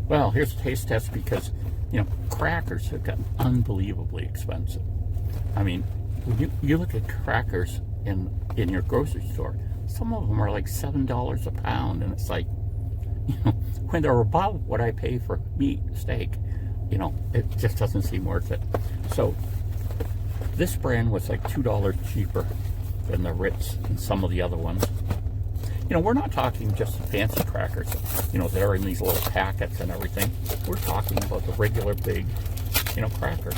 Well, here's a taste test because, crackers have gotten unbelievably expensive. I mean, when you look at crackers in your grocery store, some of them are like $7 a pound, and it's like, when they're above what I pay for meat, steak, it just doesn't seem worth it. So this brand was like $2 cheaper than the Ritz and some of the other ones. We're not talking just the fancy crackers, that are in these little packets and everything. We're talking about the regular big, crackers.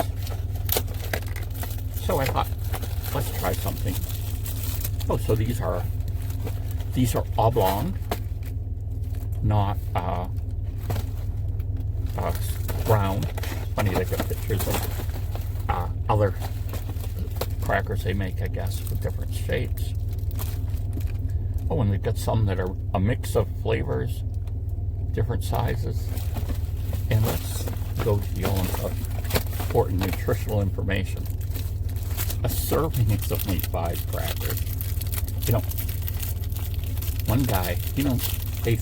So I thought, let's try something. Oh, so these are oblong, not round. Funny, they got pictures of other crackers they make, I guess, with different shapes. Oh, and we've got some that are a mix of flavors, different sizes. And let's go to the important nutritional information. A serving is only 5 crackers. One guy, they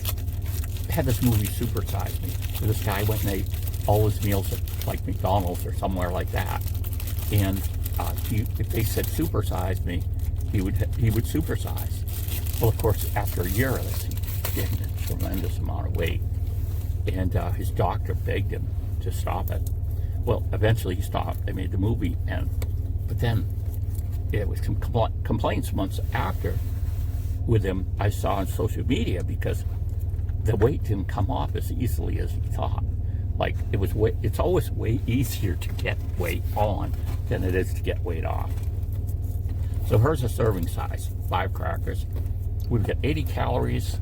had this movie Super Size Me, where this guy went and ate all his meals at like McDonald's or somewhere like that. And if they said super size me, he would supersize. Well, of course, after a year of this, he gained a tremendous amount of weight. And his doctor begged him to stop it. Well, eventually he stopped. They made the movie, but then it was complaints months after with him, I saw on social media, because the weight didn't come off as easily as he thought. Like, it's always way easier to get weight on than it is to get weight off. So here's a serving size, 5 crackers. We've got 80 calories.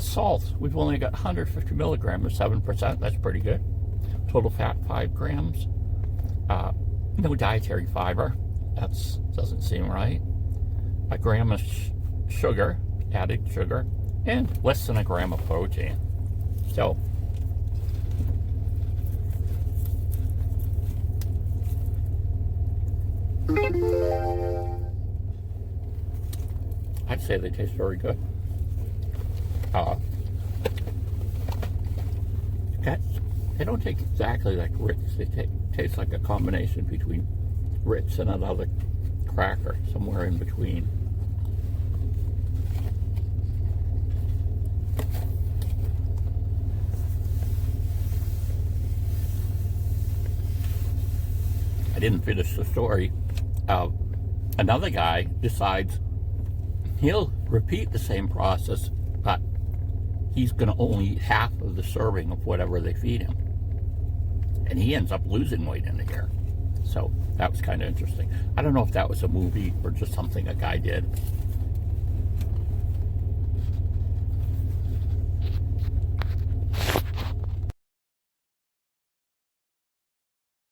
Salt, we've only got 150 milligrams, 7%. That's pretty good. Total fat, 5 grams. No dietary fiber. That doesn't seem right. A gram of sugar, added sugar, and less than a gram of protein. So, I'd say they taste very good. They don't taste exactly like Ritz. They taste like a combination between Ritz and another cracker, somewhere in between. I didn't finish the story. Another guy decides he'll repeat the same process, but he's going to only eat half of the serving of whatever they feed him. And he ends up losing weight in a year. So that was kind of interesting. I don't know if that was a movie or just something a guy did.